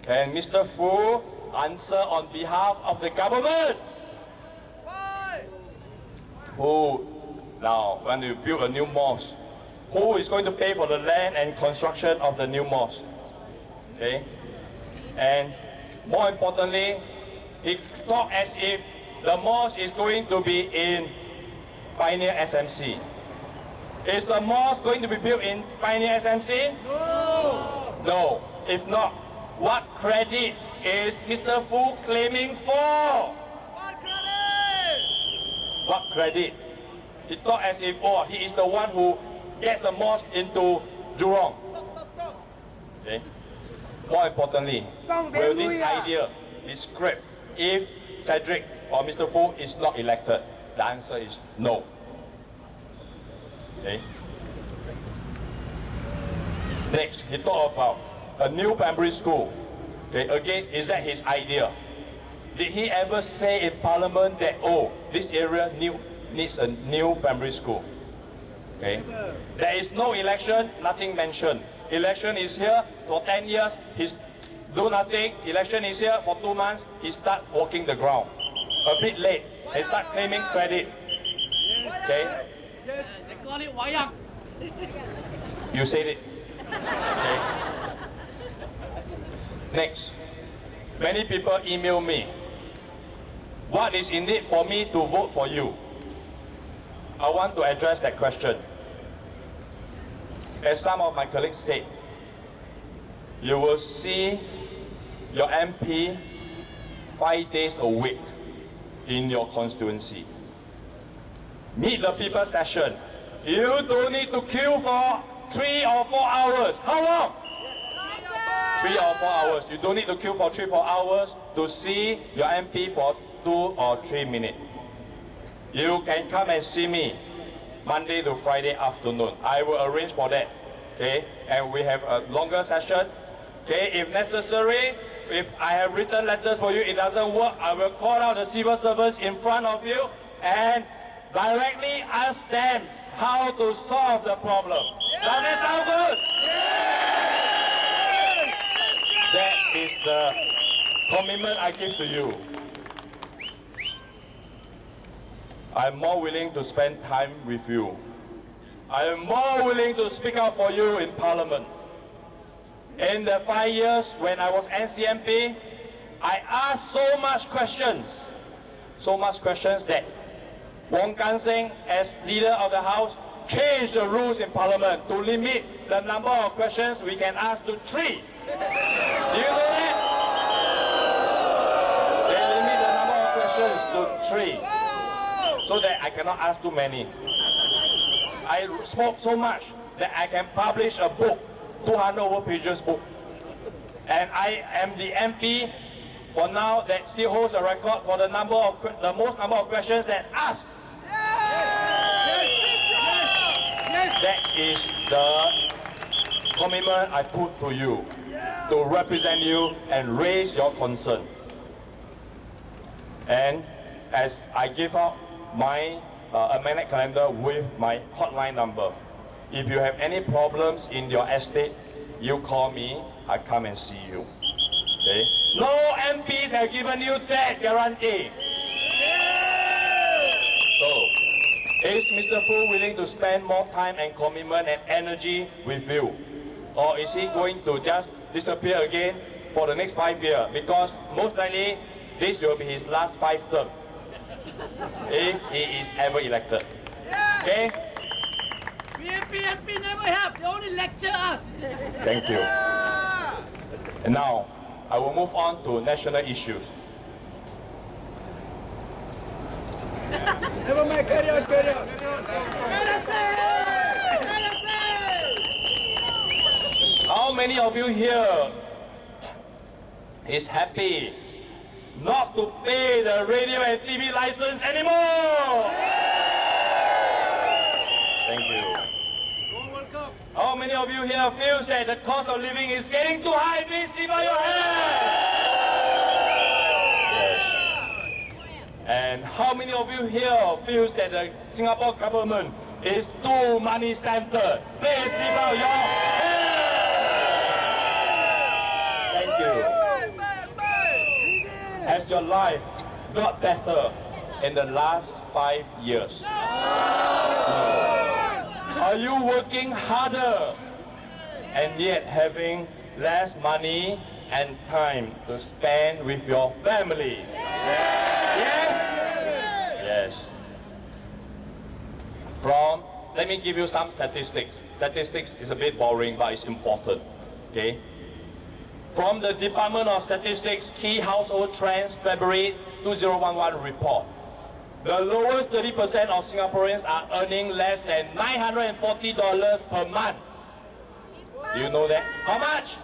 Can Mr. Fu answer on behalf of the government? Why? Who, now, when you build a new mosque, who is going to pay for the land and construction of the new mosque? Okay? And more importantly, he talked as if the mosque is going to be in Pioneer SMC. Is the mosque going to be built in Pioneer SMC? No! No. If not, what credit is Mr. Fu claiming for? What credit? What credit? He thought as if, oh, he is the one who gets the mosque into Jurong. Okay. More importantly, will this idea be scrapped if Cedric or Mr. Fu is not elected? The answer is no. Okay. Next, he talked about a new primary school. Okay, again, is that his idea? Did he ever say in Parliament that, oh, this area needs a new primary school? Okay. There is no election, nothing mentioned. Election is here for 10 years, he's do nothing. Election is here for 2 months, he start walking the ground. A bit late, he start claiming credit. Okay. Yes. They call it wayang. You said it. Okay. Next, many people email me. What is in it for me to vote for you? I want to address that question. As some of my colleagues said, you will see your MP 5 days a week in your constituency. Meet the people session. You don't need to queue for 3 or 4 hours. How long? 3 or 4 hours. You don't need to queue for 3 or 4 hours to see your MP for 2 or 3 minutes. You can come and see me Monday to Friday afternoon. I will arrange for that. Okay, and we have a longer session. Okay, if necessary, if I have written letters for you, it doesn't work, I will call out the civil servants in front of you and directly ask them how to solve the problem. Does it sound good? That is the commitment I give to you. I'm more willing to spend time with you. I am more willing to speak out for you in Parliament. In the 5 years when I was NCMP, I asked so much questions that Wong Kan Seng, as leader of the House, changed the rules in Parliament to limit the number of questions we can ask to 3. Do you know that? They limit the number of questions to 3, so that I cannot ask too many. I spoke so much that I can publish a book, 200 over pages book. And I am the MP for now that still holds a record for the most number of questions that's asked. That is the commitment I put to you, to represent you and raise your concern. And as I give out my amendment calendar with my hotline number, if you have any problems in your estate, you call me, I come and see you. Okay? No MPs have given you that guarantee. So, is Mr. Fu willing to spend more time and commitment and energy with you? Or is he going to just disappear again for the next 5 years? Because most likely, this will be his last 5 terms, if he is ever elected. Okay? PMP never help. They only lecture us. Thank you. And now, I will move on to national issues. Never mind, carry on, carry on. How many of you here is happy not to pay the radio and TV license anymore? Thank you. How many of you here feels that the cost of living is getting too high? Please leave out your hand. Yes. And how many of you here feels that the Singapore government is too money-centered? Please leave out your hand. Thank you. has your life got better in the last 5 years? Are you working harder and yet having less money and time to spend with your family? Yes? Yes. Let me give you some statistics. Statistics is a bit boring, but it's important. Okay? From the Department of Statistics Key Household Trends February 2011 report, the lowest 30% of Singaporeans are earning less than $940 per month. Do you know that? How much?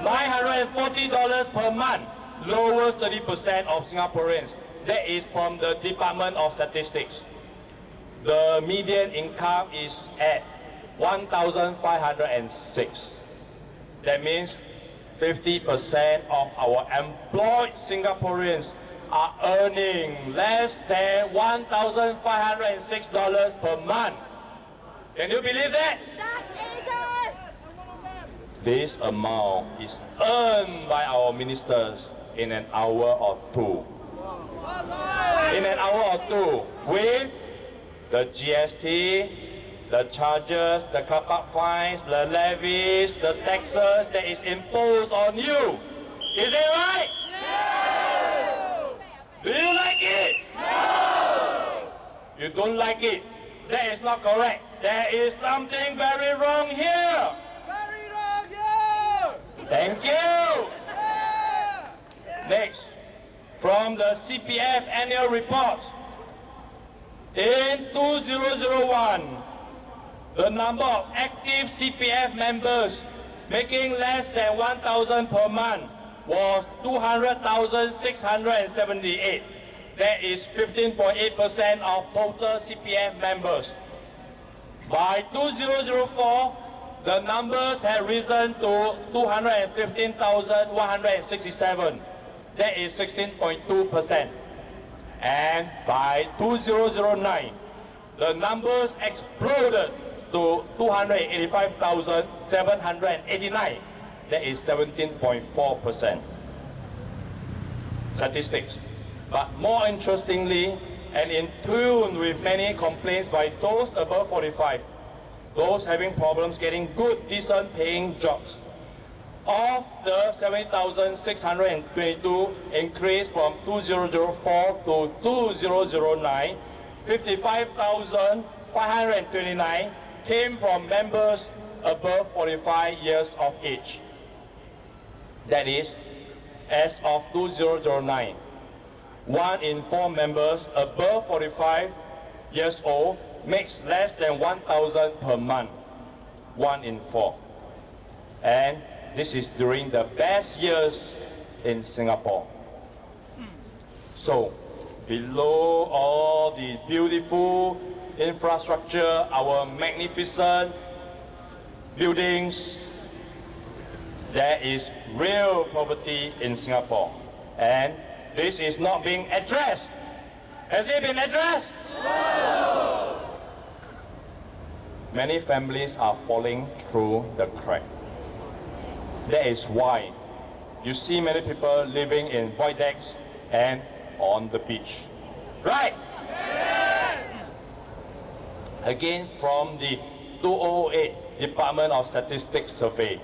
$940 per month. Lowest 30% of Singaporeans. That is from the Department of Statistics. The median income is at 1,506. That means 50% of our employed Singaporeans are earning less than $1,506 per month. Can you believe that? This amount is earned by our ministers in an hour or two. In an hour or two, with the GST, the charges, the car park fines, the levies, the taxes that is imposed on you. Is it right? No! Do you like it? No! You don't like it? That is not correct. There is something very wrong here. Very wrong, yeah! Thank you. Next, from the CPF annual reports, in 2001, the number of active CPF members making less than 1,000 per month was 200,678. That is 15.8% of total CPF members. By 2004, the numbers had risen to 215,167. That is 16.2%. And by 2009, the numbers exploded to 285,789. That is 17.4%. Statistics. But more interestingly, and in tune with many complaints by those above 45, those having problems getting good, decent paying jobs, of the 70,622 increase from 2004 to 2009, 55,529 came from members above 45 years of age. That is, as of 2009, 1 in 4 members above 45 years old makes less than 1,000 per month. 1 in 4. And this is during the best years in Singapore. So, below all the beautiful infrastructure, our magnificent buildings, there is real poverty in Singapore. And this is not being addressed. Has it been addressed? No! Many families are falling through the crack. That is why you see many people living in void decks and on the beach. Right? Yes. Again, from the 2008 Department of Statistics survey,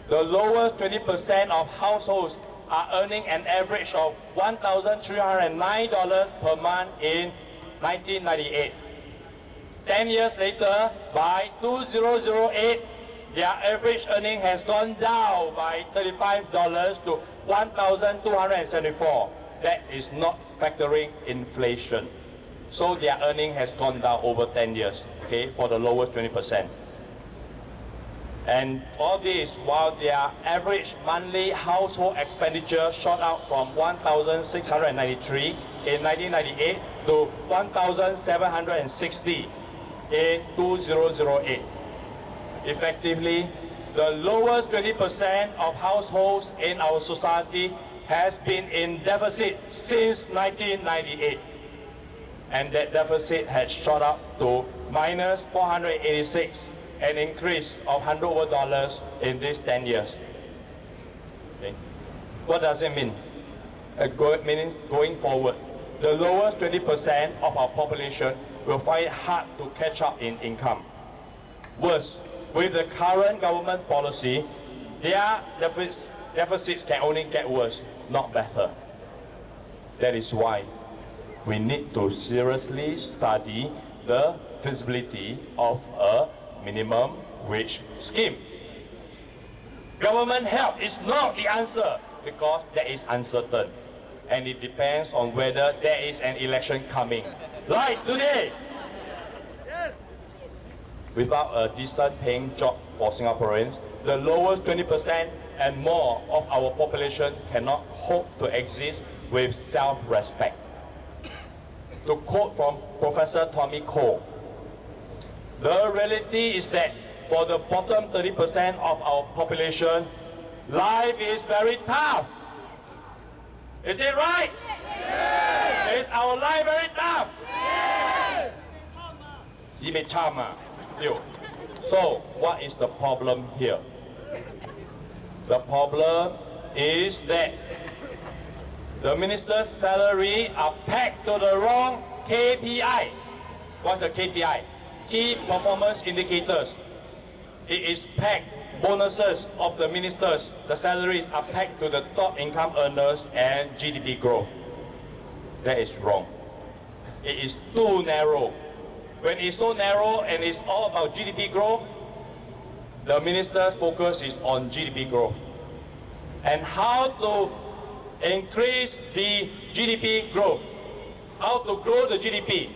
the lowest 20% of households are earning an average of $1,309 per month in 1998. 10 years later, by 2008, their average earning has gone down by $35 to $1,274. That is not factoring inflation. So their earning has gone down over 10 years, okay, for the lowest 20%. And all this while their average monthly household expenditure shot out from $1,693 in 1998 to $1,760 in 2008. Effectively, the lowest 20% of households in our society has been in deficit since 1998. And that deficit has shot up to minus 486, an increase of $100 in these 10 years. Okay. What does it mean? meaning going forward, the lowest 20% of our population will find it hard to catch up in income. Worse, with the current government policy, their deficits can only get worse, not better. That is why we need to seriously study the feasibility of a minimum wage scheme. Government help is not the answer because that is uncertain and it depends on whether there is an election coming. Like today, without a decent paying job for Singaporeans, the lowest 20% and more of our population cannot hope to exist with self-respect. To quote from Professor Tommy Cole, the reality is that for the bottom 30% of our population, life is very tough. Is it right? Yes. Is our life very tough? Yes. So, what is the problem here? The problem is that the minister's salary are pegged to the wrong KPI. What's the KPI? Key performance indicators. It is pegged, bonuses of the ministers, the salaries are pegged to the top income earners and GDP growth. That is wrong. It is too narrow. When it's so narrow and it's all about GDP growth, the minister's focus is on GDP growth. And how to increase the GDP growth. How to grow the GDP.